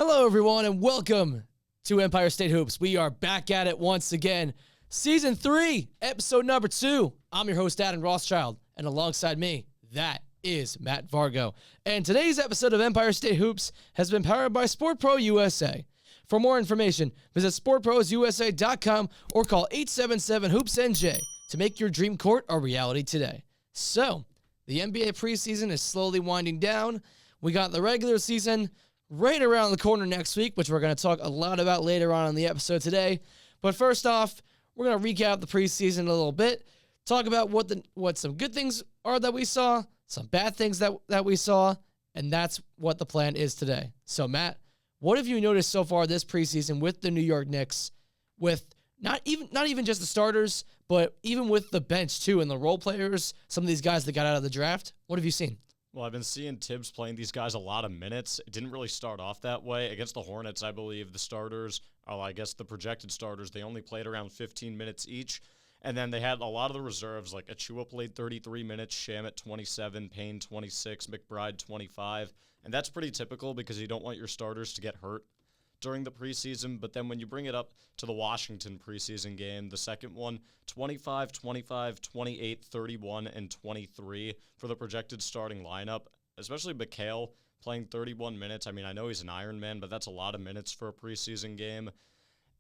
Hello, everyone, and welcome to Empire State Hoops. We are back at it once again. Season 3, episode number 2. I'm your host, Adam Rothschild, and alongside me, that is Matt Vargo. And today's episode of Empire State Hoops has been powered by SportPro USA. For more information, visit sportprosusa.com or call 877-HOOPS-NJ to make your dream court a reality today. So, the NBA preseason is slowly winding down. We got the regular season right around the corner next week, which we're going to talk a lot about later on in the episode today. But first off, we're going to recap the preseason a little bit, talk about what some good things are that we saw, some bad things that we saw, and that's what the plan is today. So, Matt, what have you noticed so far this preseason with the New York Knicks, with not even just the starters, but even with the bench too and the role players, some of these guys that got out of the draft? What have you seen? Well, I've been seeing Tibbs playing these guys a lot of minutes. It didn't really start off that way. Against the Hornets, I believe the starters, the projected starters, they only played around 15 minutes each. And then they had a lot of the reserves, like Achua played 33 minutes, Shamet 27, Payne 26, McBride 25. And that's pretty typical because you don't want your starters to get hurt during the preseason. But then when you bring it up to the Washington preseason game, the second one, 25, 25, 28, 31, and 23 for the projected starting lineup, especially Mikal playing 31 minutes. I mean, I know he's an Iron Man, but that's a lot of minutes for a preseason game.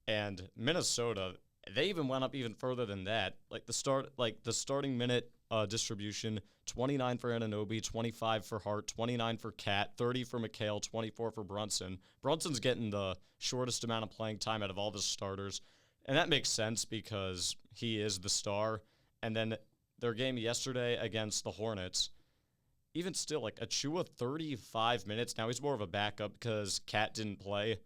And Minnesota, they even went up even further than that. The starting minute distribution, 29 for Anunoby, 25 for Hart, 29 for Cat, 30 for Mikal, 24 for Brunson. Brunson's getting the shortest amount of playing time out of all the starters, and that makes sense because he is the star. And then their game yesterday against the Hornets, even still, Achua 35 minutes. Now he's more of a backup because Cat didn't play.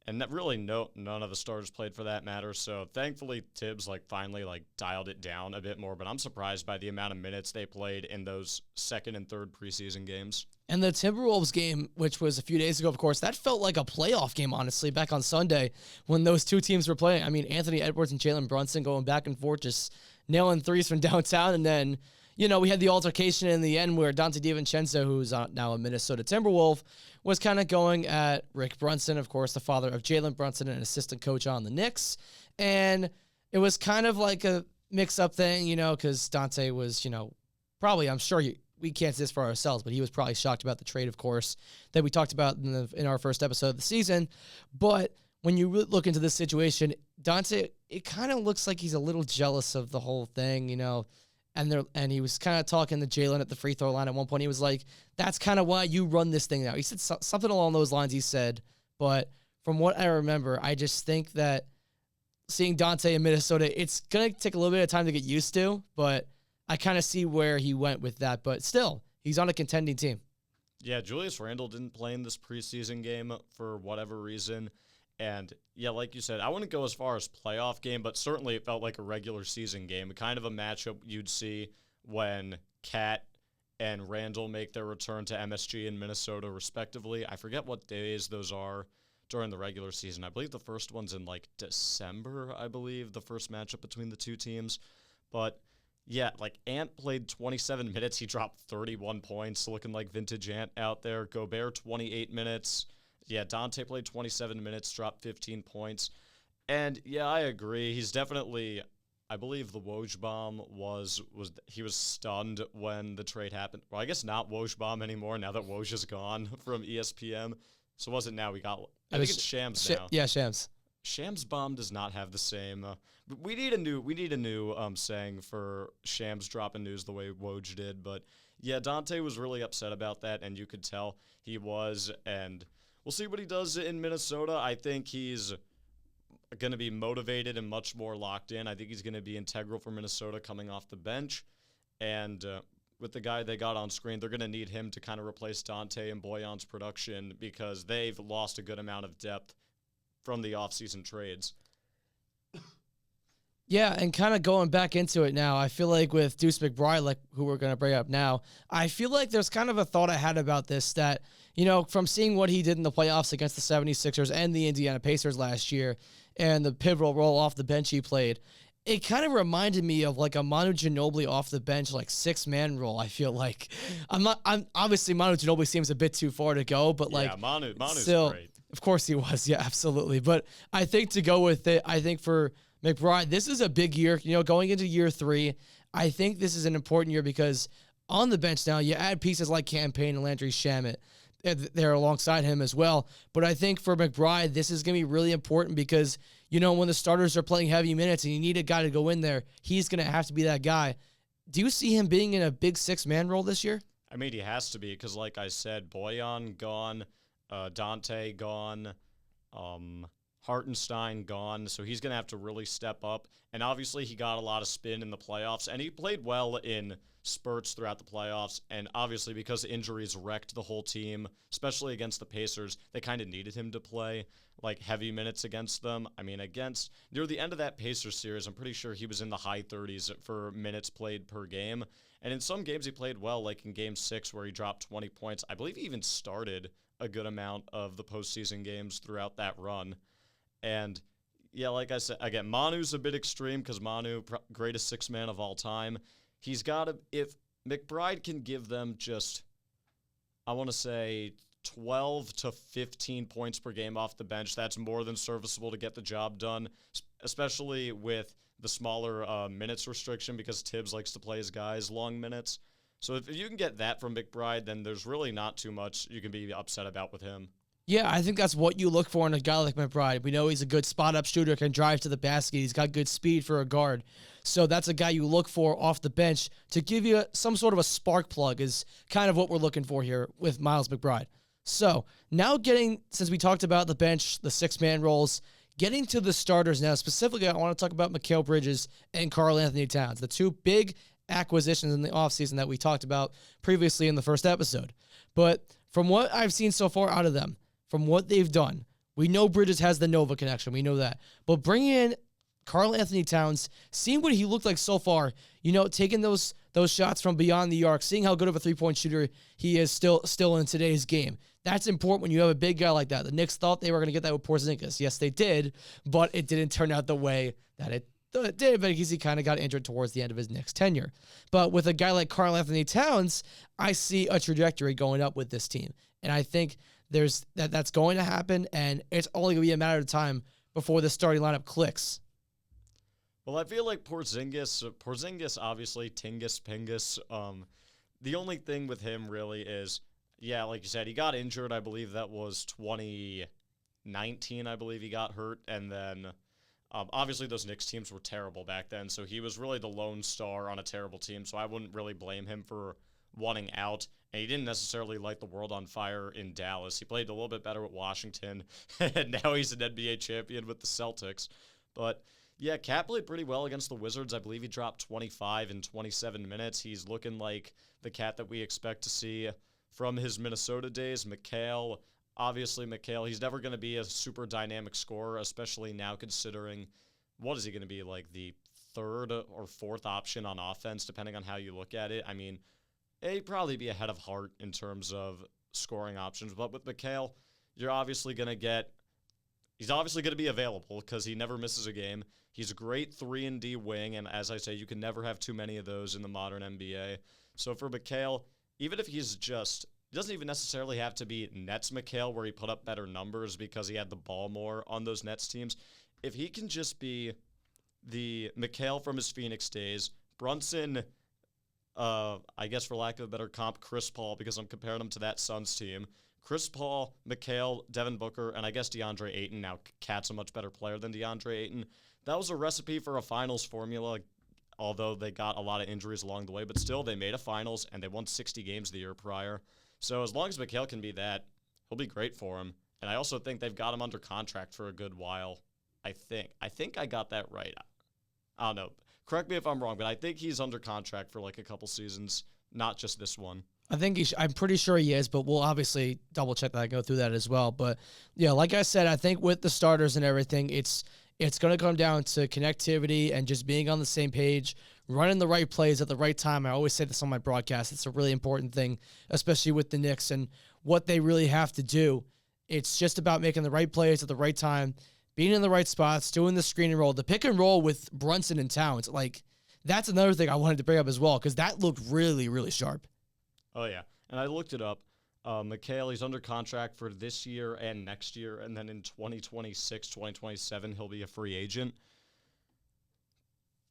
And that really none of the starters played for that matter. So thankfully Tibbs finally dialed it down a bit more. But I'm surprised by the amount of minutes they played in those second and third preseason games. And the Timberwolves game, which was a few days ago, of course, that felt like a playoff game, honestly, back on Sunday when those two teams were playing. I mean, Anthony Edwards and Jalen Brunson going back and forth, just nailing threes from downtown. And then, we had the altercation in the end where Dante DiVincenzo, who's now a Minnesota Timberwolf, was kind of going at Rick Brunson, of course, the father of Jalen Brunson and assistant coach on the Knicks. And it was kind of like a mix-up thing, because Dante was, probably, I'm sure we can't say this for ourselves, but he was probably shocked about the trade, of course, that we talked about in our first episode of the season. But when you look into this situation, Dante, it kind of looks like he's a little jealous of the whole thing, And he was kind of talking to Jalen at the free throw line at one point. He was like, that's kind of why you run this thing now. He said something along those lines, he said. But from what I remember, I just think that seeing Dante in Minnesota, it's going to take a little bit of time to get used to. But I kind of see where he went with that. But still, he's on a contending team. Yeah, Julius Randle didn't play in this preseason game for whatever reason. And, yeah, like you said, I wouldn't go as far as playoff game, but certainly it felt like a regular season game, kind of a matchup you'd see when Cat and Randall make their return to MSG in Minnesota, respectively. I forget what days those are during the regular season. I believe the first one's in, December, the first matchup between the two teams. But, yeah, Ant played 27 minutes. He dropped 31 points, looking like vintage Ant out there. Gobert, 28 minutes. Yeah, Dante played 27 minutes, dropped 15 points. And, yeah, I agree. He's definitely, I believe the Woj bomb was stunned when the trade happened. Well, I guess not Woj bomb anymore now that Woj is gone from ESPN. So was it now we got, I think it's Shams now. Yeah, Shams. Shams bomb does not have the same, we need a new saying for Shams dropping news the way Woj did. But, yeah, Dante was really upset about that, and you could tell he was, and we'll see what he does in Minnesota. I think he's going to be motivated and much more locked in. I think he's going to be integral for Minnesota coming off the bench. And with the guy they got on screen, they're going to need him to kind of replace Dante and Boyan's production because they've lost a good amount of depth from the offseason trades. Yeah, and kind of going back into it now, I feel like with Deuce McBride, who we're going to bring up now, I feel like there's kind of a thought I had about this that, from seeing what he did in the playoffs against the 76ers and the Indiana Pacers last year and the pivotal role off the bench he played, it kind of reminded me of a Manu Ginobili off the bench, six-man role, I feel like. I'm obviously Manu Ginobili seems a bit too far to go, but Manu's still, great. Of course he was. Yeah, absolutely. But I think to go with it, I think for McBride, this is a big year. Going into year 3, I think this is an important year because on the bench now, you add pieces like Campaign and Landry Shamet. They're alongside him as well. But I think for McBride, this is going to be really important because, when the starters are playing heavy minutes and you need a guy to go in there, he's going to have to be that guy. Do you see him being in a big 6-man role this year? I mean, he has to be because, like I said, Bojan gone, Dante gone, Hartenstein gone, so he's going to have to really step up. And obviously, he got a lot of spin in the playoffs, and he played well in spurts throughout the playoffs. And obviously, because injuries wrecked the whole team, especially against the Pacers, they kind of needed him to play like heavy minutes against them. I mean, near the end of that Pacers series, I'm pretty sure he was in the high 30s for minutes played per game. And in some games, he played well, like in Game 6 where he dropped 20 points. I believe he even started a good amount of the postseason games throughout that run. And yeah, like I said, again, Manu's a bit extreme because Manu, greatest 6-man of all time. He's got to, if McBride can give them just, I want to say 12 to 15 points per game off the bench, that's more than serviceable to get the job done, especially with the smaller minutes restriction because Tibbs likes to play his guys long minutes. So if you can get that from McBride, then there's really not too much you can be upset about with him. Yeah, I think that's what you look for in a guy like McBride. We know he's a good spot-up shooter, can drive to the basket. He's got good speed for a guard. So that's a guy you look for off the bench to give you some sort of a spark plug is kind of what we're looking for here with Miles McBride. So now since we talked about the bench, the 6-man roles, getting to the starters now, specifically I want to talk about Mikal Bridges and Karl-Anthony Towns, the two big acquisitions in the offseason that we talked about previously in the first episode. But from what I've seen so far out of them, from what they've done, we know Bridges has the Nova connection. We know that. But bringing in Karl-Anthony Towns, seeing what he looked like so far, taking those shots from beyond the arc, seeing how good of a three-point shooter he is still in today's game. That's important when you have a big guy like that. The Knicks thought they were going to get that with Porzingis. Yes, they did, but it didn't turn out the way that it did because he kind of got injured towards the end of his Knicks tenure. But with a guy like Karl-Anthony Towns, I see a trajectory going up with this team. And I think that's going to happen, and it's only going to be a matter of time before the starting lineup clicks. Well, I feel like Porzingis obviously, Tingus, Pingus. The only thing with him really is, yeah, like you said, he got injured. I believe that was 2019, I believe he got hurt. And then, obviously, those Knicks teams were terrible back then, so he was really the lone star on a terrible team, so I wouldn't really blame him for wanting out. And he didn't necessarily light the world on fire in Dallas. He played a little bit better with Washington, and now he's an NBA champion with the Celtics. But yeah, Cat played pretty well against the Wizards. I believe he dropped 25 in 27 minutes. He's looking like the Cat that we expect to see from his Minnesota days. Mikal, he's never going to be a super dynamic scorer, especially now considering what is he going to be, like the third or fourth option on offense, depending on how you look at it. I mean, he'd probably be ahead of Hart in terms of scoring options. But with Mikal, he's obviously going to be available because he never misses a game. He's a great 3-and-D wing, and as I say, you can never have too many of those in the modern NBA. So for Mikal, even if he doesn't even necessarily have to be Nets Mikal where he put up better numbers because he had the ball more on those Nets teams. If he can just be the Mikal from his Phoenix days, Brunson, I guess for lack of a better comp, Chris Paul, because I'm comparing him to that Suns team. Chris Paul, Mikal, Devin Booker, and I guess DeAndre Ayton. Now, Cat's a much better player than DeAndre Ayton. That was a recipe for a finals formula, although they got a lot of injuries along the way. But still, they made a finals, and they won 60 games the year prior. So as long as Mikal can be that, he'll be great for him. And I also think they've got him under contract for a good while. I think I got that right. I don't know. Correct me if I'm wrong, but I think he's under contract for like a couple seasons, not just this one. I'm pretty sure he is, but we'll obviously double check that and go through that as well. But yeah, like I said, I think with the starters and everything, it's going to come down to connectivity and just being on the same page, running the right plays at the right time. I always say this on my broadcast. It's a really important thing, especially with the Knicks and what they really have to do. It's just about making the right plays at the right time, being in the right spots, doing the screen and roll, the pick and roll with Brunson and Towns. Like, that's another thing I wanted to bring up as well, because that looked really, really sharp. Oh, yeah. And I looked it up. Mikhail, he's under contract for this year and next year, and then in 2026, 2027, he'll be a free agent.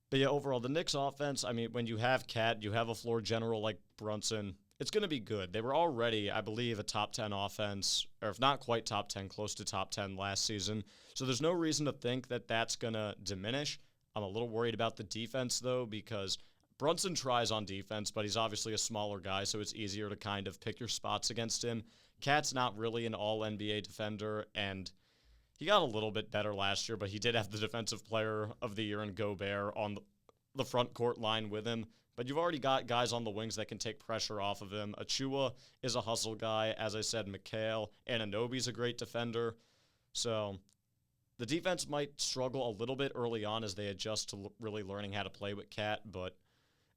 But yeah, overall, the Knicks offense, I mean, when you have Cat, you have a floor general like Brunson, it's going to be good. They were already, I believe, a top 10 offense, or if not quite top 10, close to top 10 last season. So there's no reason to think that that's going to diminish. I'm a little worried about the defense, though, because Brunson tries on defense, but he's obviously a smaller guy, so it's easier to kind of pick your spots against him. Cat's not really an all-NBA defender, and he got a little bit better last year, but he did have the Defensive Player of the Year in Gobert on the front court line with him. But you've already got guys on the wings that can take pressure off of him. Achua is a hustle guy. As I said, Mikhail. Anunoby's a great defender. So the defense might struggle a little bit early on as they adjust to really learning how to play with Cat, but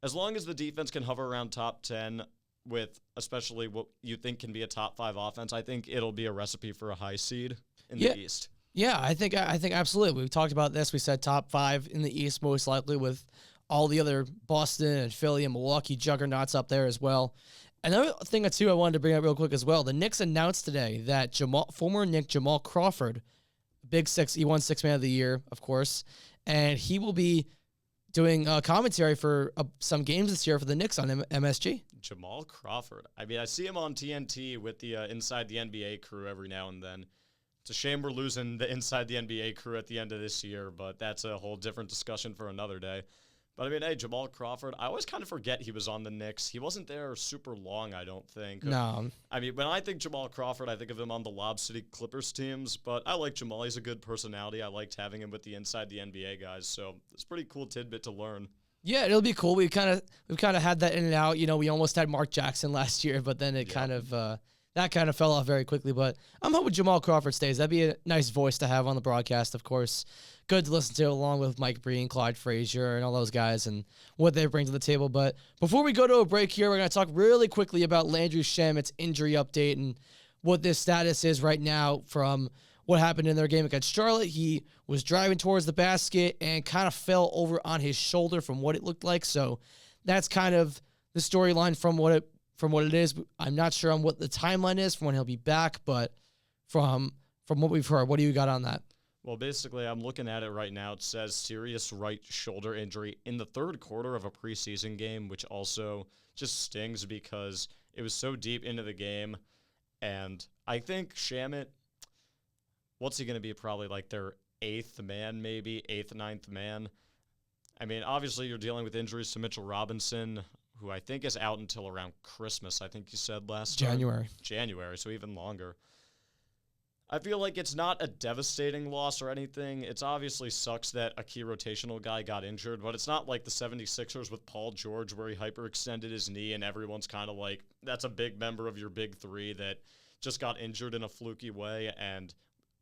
as long as the defense can hover around top 10 with especially what you think can be a top 5 offense, I think it'll be a recipe for a high seed in the East. Yeah, I think absolutely. We've talked about this. We said top 5 in the East most likely with all the other Boston and Philly and Milwaukee juggernauts up there as well. Another thing, too, I wanted to bring up real quick as well. The Knicks announced today that former Knick Jamal Crawford, Big Six, he won Sixth Man of the Year, of course, and he will be doing commentary for some games this year for the Knicks on MSG. Jamal Crawford. I mean, I see him on TNT with the Inside the NBA crew every now and then. It's a shame we're losing the Inside the NBA crew at the end of this year, but that's a whole different discussion for another day. But, I mean, hey, Jamal Crawford, I always kind of forget he was on the Knicks. He wasn't there super long, I don't think. No. I mean, when I think Jamal Crawford, I think of him on the Lob City Clippers teams, but I like Jamal. He's a good personality. I liked having him with the Inside the NBA guys, so it's a pretty cool tidbit to learn. Yeah, it'll be cool. We've kind of had that in and out. You know, we almost had Mark Jackson last year, but then it kind of fell off very quickly. But I'm hoping Jamal Crawford stays. That'd be a nice voice to have on the broadcast, of course. Good to listen to, along with Mike Breen, Clyde Frazier, and all those guys and what they bring to the table. But before we go to a break here, we're going to talk really quickly about Landry Shamet's injury update and what this status is right now from what happened in their game against Charlotte. He was driving towards the basket and kind of fell over on his shoulder from what it looked like. So that's kind of the storyline from what it is. I'm not sure on what the timeline is from when he'll be back, but from what we've heard, what do you got on that? Well, basically, I'm looking at it right now. It says serious right shoulder injury in the third quarter of a preseason game, which also just stings because it was so deep into the game. And I think Shamet, what's he going to be? Probably like their 8th man, maybe 8th, 9th man. I mean, obviously, you're dealing with injuries to Mitchell Robinson, who I think is out until around Christmas, I think you said last time. January, so even longer. I feel like it's not a devastating loss or anything. It's obviously sucks that a key rotational guy got injured, but it's not like the 76ers with Paul George where he hyperextended his knee and everyone's kind of like, that's a big member of your big three that just got injured in a fluky way. And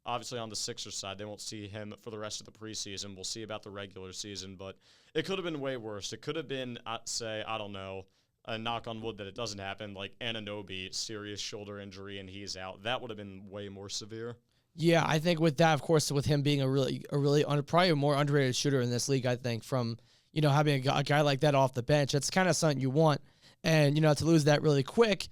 obviously on the Sixers side, they won't see him for the rest of the preseason. We'll see about the regular season, but it could have been way worse. It could have been, say, I don't know, a knock on wood that it doesn't happen, like Anunoby, serious shoulder injury, and he's out. That would have been way more severe. Yeah, I think with that, of course, with him being probably a more underrated shooter in this league, I think from, having a guy like that off the bench, that's kind of something you want. And, to lose that really quick,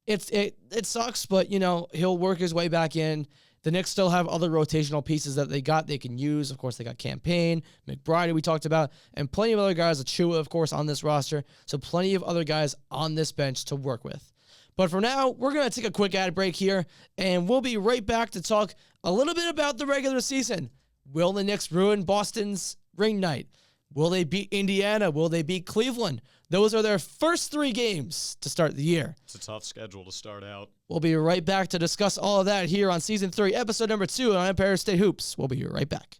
it sucks, but, he'll work his way back in. The Knicks still have other rotational pieces that they can use. Of course, they got Campaign, McBride, we talked about, and plenty of other guys, Achua, of course, on this roster. So plenty of other guys on this bench to work with. But for now, we're going to take a quick ad break here, and we'll be right back to talk a little bit about the regular season. Will the Knicks ruin Boston's ring night? Will they beat Indiana? Will they beat Cleveland? Those are their first 3 games to start the year. It's a tough schedule to start out. We'll be right back to discuss all of that here on Season 3, Episode number 2 on Empire State Hoops. We'll be right back.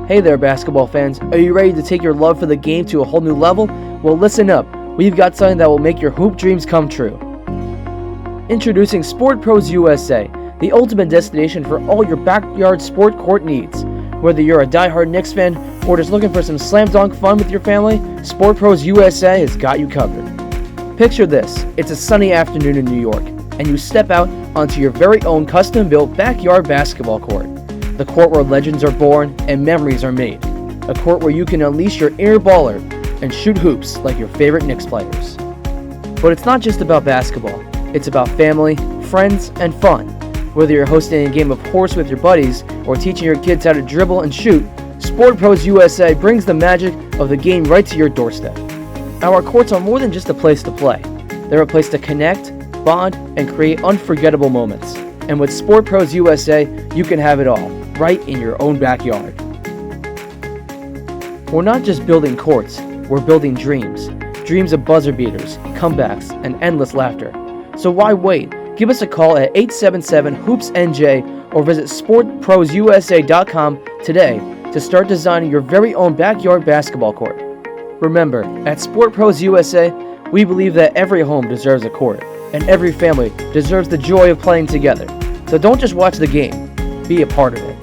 Hey there, basketball fans. Are you ready to take your love for the game to a whole new level? Well, listen up. We've got something that will make your hoop dreams come true. Introducing Sport Pros USA, the ultimate destination for all your backyard sport court needs. Whether you're a diehard Knicks fan or just looking for some slam dunk fun with your family, Sport Pros USA has got you covered. Picture this, it's a sunny afternoon in New York, and you step out onto your very own custom-built backyard basketball court. The court where legends are born and memories are made. A court where you can unleash your inner baller and shoot hoops like your favorite Knicks players. But it's not just about basketball. It's about family, friends, and fun. Whether you're hosting a game of horse with your buddies or teaching your kids how to dribble and shoot, Sport Pros USA brings the magic of the game right to your doorstep. Our courts are more than just a place to play. They're a place to connect, bond, and create unforgettable moments. And with Sport Pros USA, you can have it all, right in your own backyard. We're not just building courts, we're building dreams. Dreams of buzzer beaters, comebacks, and endless laughter. So why wait? Give us a call at 877-HOOPS-NJ or visit sportprosusa.com today to start designing your very own backyard basketball court. Remember, at Sport Pros USA, we believe that every home deserves a court, and every family deserves the joy of playing together. So don't just watch the game, be a part of it.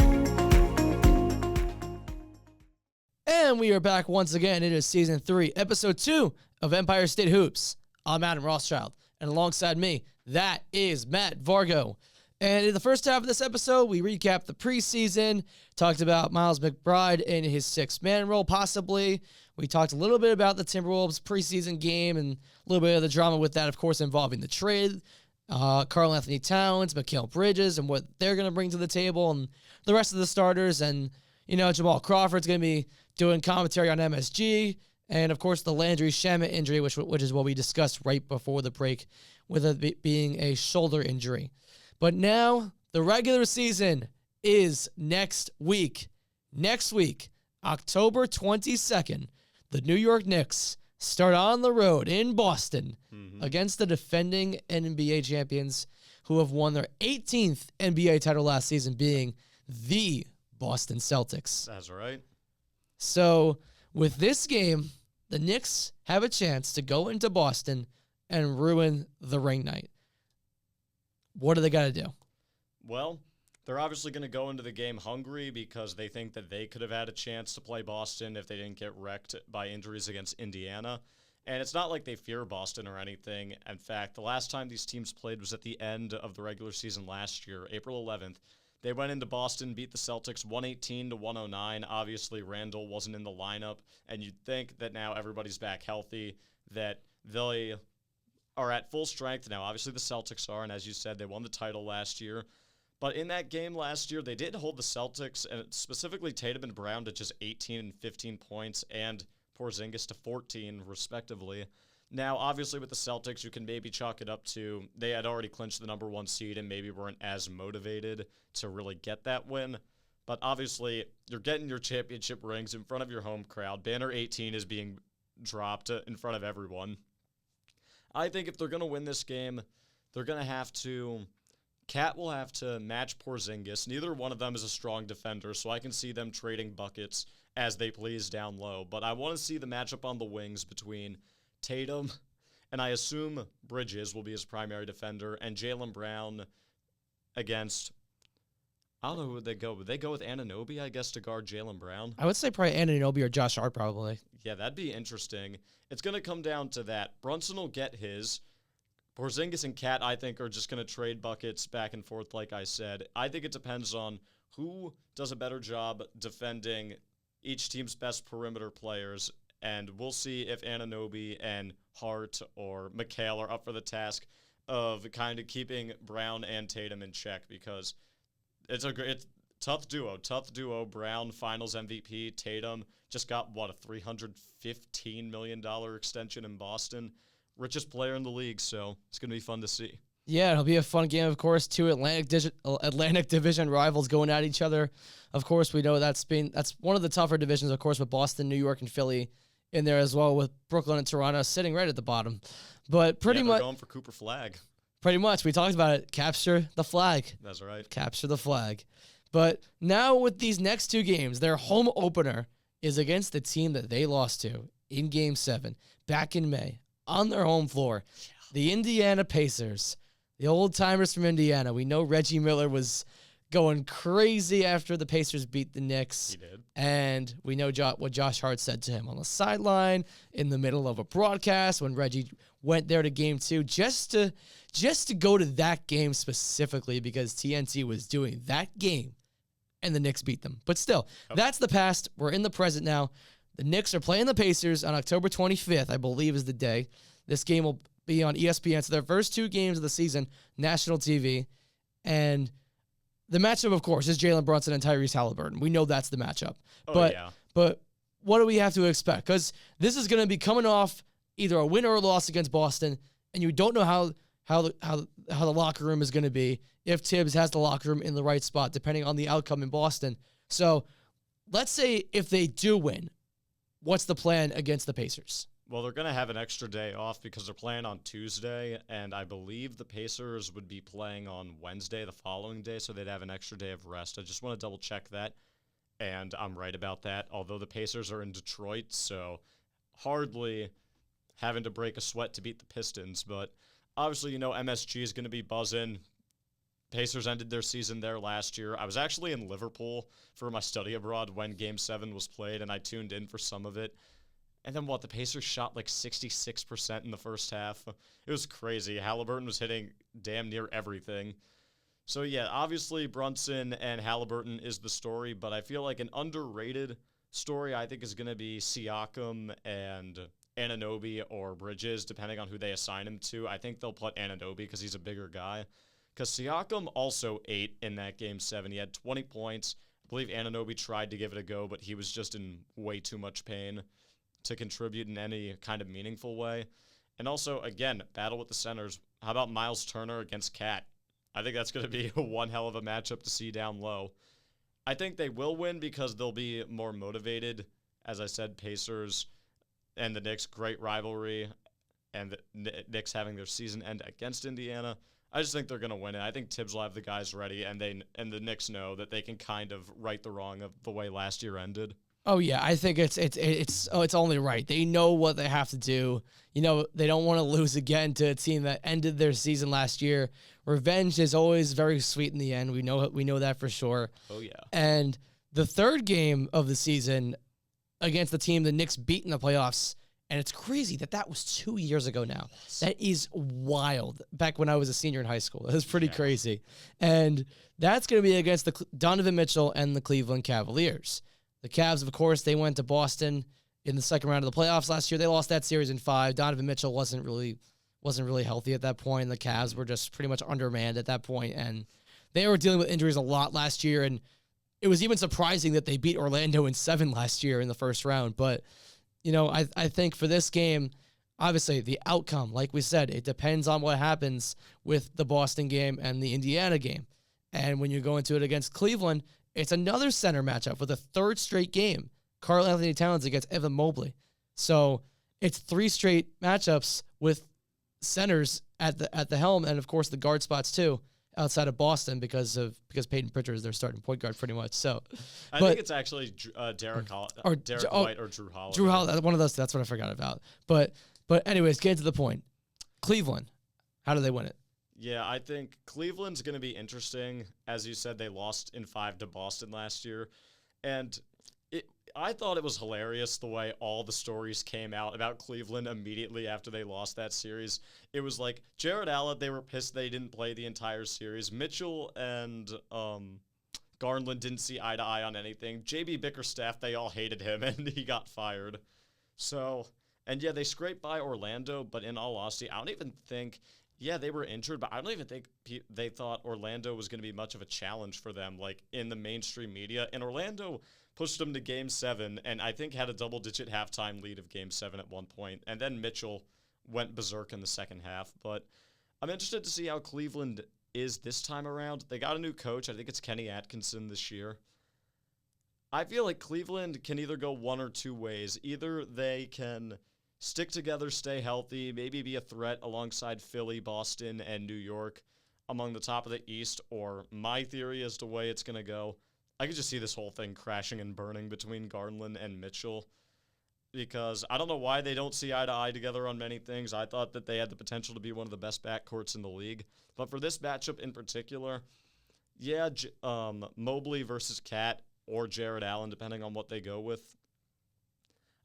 And we are back once again. It is Season 3, Episode 2 of Empire State Hoops. I'm Adam Rothschild, and alongside me, that is Matt Vargo. And in the first half of this episode, we recapped the preseason, talked about Miles McBride in his sixth-man role, possibly. We talked a little bit about the Timberwolves preseason game and a little bit of the drama with that, of course, involving the trade. Karl Anthony Towns, Mikal Bridges, and what they're going to bring to the table, and the rest of the starters. And, Jamal Crawford's going to be doing commentary on MSG. And, of course, the Landry Shamet injury, which is what we discussed right before the break, with it being a shoulder injury. But now, the regular season is next week. Next week, October 22nd, the New York Knicks start on the road in Boston against the defending NBA champions who have won their 18th NBA title last season, being the Boston Celtics. That's right. So, with this game, the Knicks have a chance to go into Boston and ruin the ring night. What do they got to do? Well, they're obviously going to go into the game hungry because they think that they could have had a chance to play Boston if they didn't get wrecked by injuries against Indiana. And it's not like they fear Boston or anything. In fact, the last time these teams played was at the end of the regular season last year, April 11th. They went into Boston, beat the Celtics 118-109. Obviously, Randall wasn't in the lineup, and you'd think that now everybody's back healthy, that they are at full strength now. Obviously, the Celtics are, and as you said, they won the title last year. But in that game last year, they did hold the Celtics, and specifically Tatum and Brown, to just 18 and 15 points, and Porzingis to 14, respectively. Now, obviously, with the Celtics, you can maybe chalk it up to they had already clinched the number 1 seed and maybe weren't as motivated to really get that win. But obviously, you're getting your championship rings in front of your home crowd. Banner 18 is being dropped in front of everyone. I think if they're going to win this game, they're going to have to... Cat will have to match Porzingis. Neither one of them is a strong defender, so I can see them trading buckets as they please down low. But I want to see the matchup on the wings between Tatum, and I assume Bridges will be his primary defender, and Jaylen Brown against... I don't know who would they go. Would they go with Anunoby, I guess, to guard Jaylen Brown? I would say probably Anunoby or Josh Hart, probably. Yeah, that'd be interesting. It's going to come down to that. Brunson will get his. Porzingis and Cat, I think, are just going to trade buckets back and forth, like I said. I think it depends on who does a better job defending each team's best perimeter players, and we'll see if Anunoby and Hart or Mikal are up for the task of kind of keeping Brown and Tatum in check, because it's tough duo. Brown, Finals MVP. Tatum just got, a $315 million extension in Boston. Richest player in the league, so it's going to be fun to see. Yeah, it'll be a fun game, of course. Two Atlantic Division rivals going at each other. Of course, we know that's one of the tougher divisions, of course, with Boston, New York, and Philly in there as well, with Brooklyn and Toronto sitting right at the bottom. But pretty much going for Cooper Flag. Pretty much, we talked about it. Capture the flag. That's right. Capture the flag. But now with these next two games, their home opener is against the team that they lost to in Game 7 back in May on their home floor, the Indiana Pacers. The old-timers from Indiana. We know Reggie Miller was going crazy after the Pacers beat the Knicks. He did. And we know what Josh Hart said to him on the sideline in the middle of a broadcast when Reggie went there to Game 2 just to go to that game specifically because TNT was doing that game and the Knicks beat them. But still, That's the past. We're in the present now. The Knicks are playing the Pacers on October 25th, I believe is the day. This game will be on ESPN. So their first 2 games of the season, national TV. And the matchup, of course, is Jalen Brunson and Tyrese Halliburton. We know that's the matchup. But what do we have to expect? Because this is going to be coming off either a win or a loss against Boston, and you don't know how the locker room is going to be if Tibbs has the locker room in the right spot, depending on the outcome in Boston. So let's say if they do win, what's the plan against the Pacers? Well, they're going to have an extra day off because they're playing on Tuesday, and I believe the Pacers would be playing on Wednesday the following day, so they'd have an extra day of rest. I just want to double-check that, and I'm right about that, although the Pacers are in Detroit, so hardly having to break a sweat to beat the Pistons, but obviously, MSG is going to be buzzing. Pacers ended their season there last year. I was actually in Liverpool for my study abroad when Game 7 was played, and I tuned in for some of it. And then the Pacers shot like 66% in the first half. It was crazy. Halliburton was hitting damn near everything. So, yeah, obviously Brunson and Halliburton is the story, but I feel like an underrated story I think is going to be Siakam and Anunoby or Bridges, depending on who they assign him to. I think they'll put Anunoby because he's a bigger guy. Because Siakam also ate in that Game 7. He had 20 points. I believe Anunoby tried to give it a go, but he was just in way too much pain to contribute in any kind of meaningful way. And also, again, battle with the centers. How about Miles Turner against Cat? I think that's going to be one hell of a matchup to see down low. I think they will win because they'll be more motivated. As I said, Pacers and the Knicks, great rivalry, and the Knicks having their season end against Indiana. I just think they're going to win it. I think Tibbs will have the guys ready, and the Knicks know that they can kind of right the wrong of the way last year ended. Oh yeah, I think it's only right. They know what they have to do. They don't want to lose again to a team that ended their season last year. Revenge is always very sweet in the end. We know that for sure. Oh yeah. And the third game of the season against the team the Knicks beat in the playoffs, and it's crazy that was 2 years ago now. Yes. That is wild. Back when I was a senior in high school, that was pretty crazy. And that's going to be against the Donovan Mitchell and the Cleveland Cavaliers. The Cavs, of course, they went to Boston in the second round of the playoffs last year. They lost that series in 5. Donovan Mitchell wasn't really healthy at that point. The Cavs were just pretty much undermanned at that point, and they were dealing with injuries a lot last year. And it was even surprising that they beat Orlando in 7 last year in the first round. But I think for this game, obviously the outcome, like we said, it depends on what happens with the Boston game and the Indiana game. And when you go into it against Cleveland, it's another center matchup with a third straight game. Karl Anthony Towns against Evan Mobley. So it's 3 straight matchups with centers at the helm, and of course the guard spots too, outside of Boston because Peyton Pritchard is their starting point guard pretty much. So I think it's actually Derek White or Drew Holiday. Drew Holiday, one of those. That's what I forgot about. But anyways, getting to the point. Cleveland, how do they win it? Yeah, I think Cleveland's going to be interesting. As you said, they lost in 5 to Boston last year. And I thought it was hilarious the way all the stories came out about Cleveland immediately after they lost that series. It was like Jared Allen, they were pissed they didn't play the entire series. Mitchell and Garland didn't see eye to eye on anything. JB Bickerstaff, they all hated him, and he got fired. So, and yeah, they scraped by Orlando, but in all honesty, I don't even think... Yeah, they were injured, but I don't even think they thought Orlando was going to be much of a challenge for them, like in the mainstream media. And Orlando pushed them to Game 7, and I think had a double-digit halftime lead of Game 7 at one point. And then Mitchell went berserk in the second half. But I'm interested to see how Cleveland is this time around. They got a new coach. I think it's Kenny Atkinson this year. I feel like Cleveland can either go one or two ways. Either they can stick together, stay healthy, maybe be a threat alongside Philly, Boston, and New York among the top of the East, or my theory as to the way it's going to go, I could just see this whole thing crashing and burning between Garland and Mitchell, because I don't know why they don't see eye to eye together on many things. I thought that they had the potential to be one of the best backcourts in the league, but for this matchup in particular, yeah, Mobley versus Cat or Jared Allen, depending on what they go with.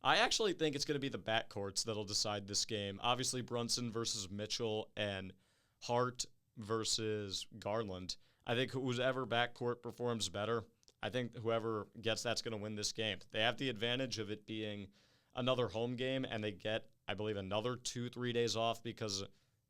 I actually think it's going to be the backcourts that'll decide this game. Obviously, Brunson versus Mitchell and Hart versus Garland. I think whoever backcourt performs better, I think whoever gets that's going to win this game. They have the advantage of it being another home game, and they get I believe, another 2-3 days off because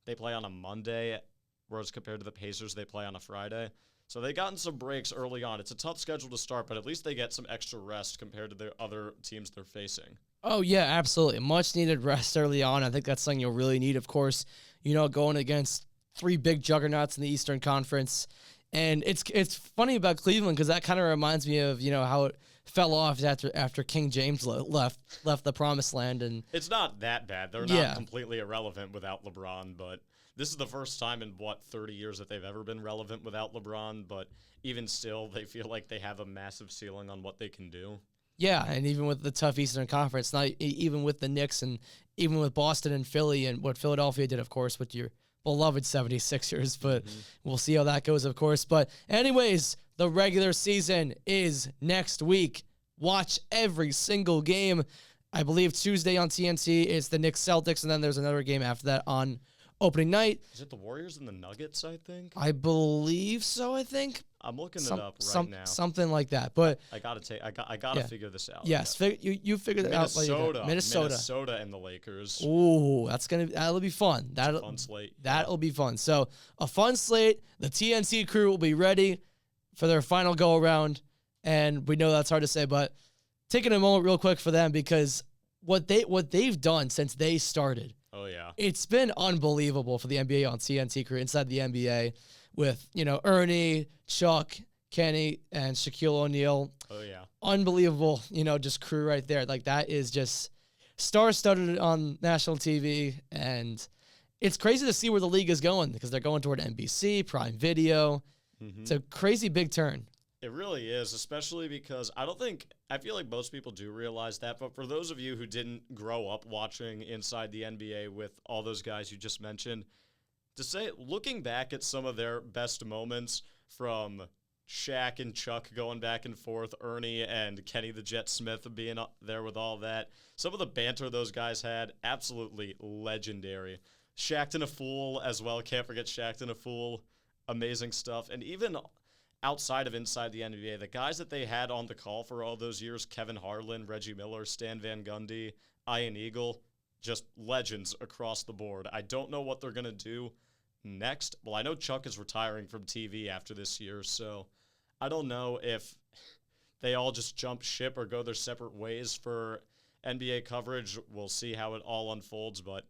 they play on a Monday, whereas compared to the Pacers, they play on a Friday. So they gotten some breaks early on. It's a tough schedule to start, but at least they get some extra rest compared to the other teams they're facing. Oh, yeah, absolutely. Much needed rest early on. I think that's something you'll really need, of course, going against 3 big juggernauts in the Eastern Conference. And it's funny about Cleveland because that kind of reminds me of, how it fell off after King James left the promised land. And it's not that bad. They're not completely irrelevant without LeBron, but this is the first time in, 30 years that they've ever been relevant without LeBron. But even still, they feel like they have a massive ceiling on what they can do. Yeah, and even with the tough Eastern Conference, not even with the Knicks and even with Boston and Philly and what Philadelphia did, of course, with your beloved 76ers, but we'll see how that goes, of course. But anyways, the regular season is next week. Watch every single game. I believe Tuesday on TNT is the Knicks Celtics, and then there's another game after that on opening night. Is it the Warriors and the Nuggets, I think? I believe so, I'm looking it up right now. Something like that. But I gotta figure this out. Yes, you figured it out. Minnesota and the Lakers. Ooh, that'll be fun. That's a fun slate. That'll be fun. So a fun slate. The TNT crew will be ready for their final go around, and we know that's hard to say, but taking a moment real quick for them because what they've done since they started. Oh yeah, it's been unbelievable for the NBA on TNT crew inside the NBA. With, Ernie, Chuck, Kenny, and Shaquille O'Neal. Oh, yeah. Unbelievable, just crew right there. Like, that is just star-studded on national TV. And it's crazy to see where the league is going because they're going toward NBC, Prime Video. It's a crazy big turn. It really is, especially because I feel like most people do realize that. But for those of you who didn't grow up watching inside the NBA with all those guys you just mentioned, to say, looking back at some of their best moments from Shaq and Chuck going back and forth, Ernie and Kenny the Jet Smith being there with all that, some of the banter those guys had, absolutely legendary. Shaqtin' a Fool as well, can't forget Shaqtin' a Fool, amazing stuff. And even outside of inside the NBA, the guys that they had on the call for all those years, Kevin Harlan, Reggie Miller, Stan Van Gundy, Ian Eagle, just legends across the board. I don't know what they're going to do next. Well, I know Chuck is retiring from TV after this year, so I don't know if they all just jump ship or go their separate ways for NBA coverage. We'll see how it all unfolds, but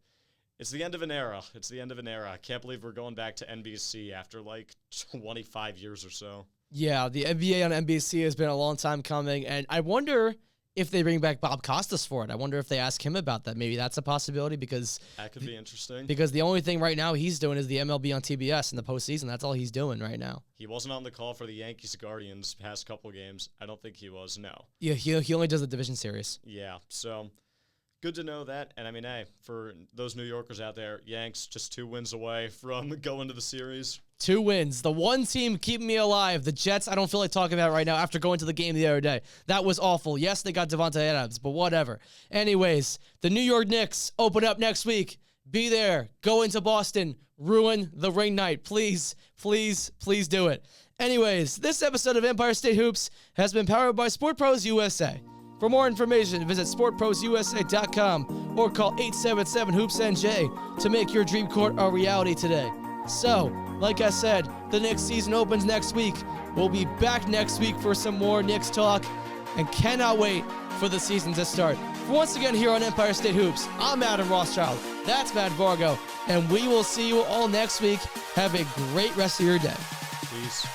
it's the end of an era. It's the end of an era. I can't believe we're going back to NBC after like 25 years or so. Yeah, the NBA on NBC has been a long time coming, and I wonder if they bring back Bob Costas for it. I wonder if they ask him about that. Maybe that's a possibility because that could be interesting. Because the only thing right now he's doing is the MLB on TBS in the postseason. That's all he's doing right now. He wasn't on the call for the Yankees Guardians past couple games. I don't think he was. No. Yeah, he only does the division series. Yeah, so good to know that. And I mean, hey, for those New Yorkers out there, Yanks just 2 wins away from going to the series. 2 wins. The one team keeping me alive. The Jets, I don't feel like talking about it right now after going to the game the other day. That was awful. Yes, they got Devontae Adams, but whatever. Anyways, the New York Knicks open up next week. Be there. Go into Boston. Ruin the ring night. Please, please, please do it. Anyways, this episode of Empire State Hoops has been powered by Sport Pros USA. For more information, visit sportprosusa.com or call 877-HOOPS-NJ to make your dream court a reality today. So, like I said, the Knicks season opens next week. We'll be back next week for some more Knicks talk and cannot wait for the season to start. Once again here on Empire State Hoops, I'm Adam Rothschild. That's Matt Vargo, and we will see you all next week. Have a great rest of your day. Peace.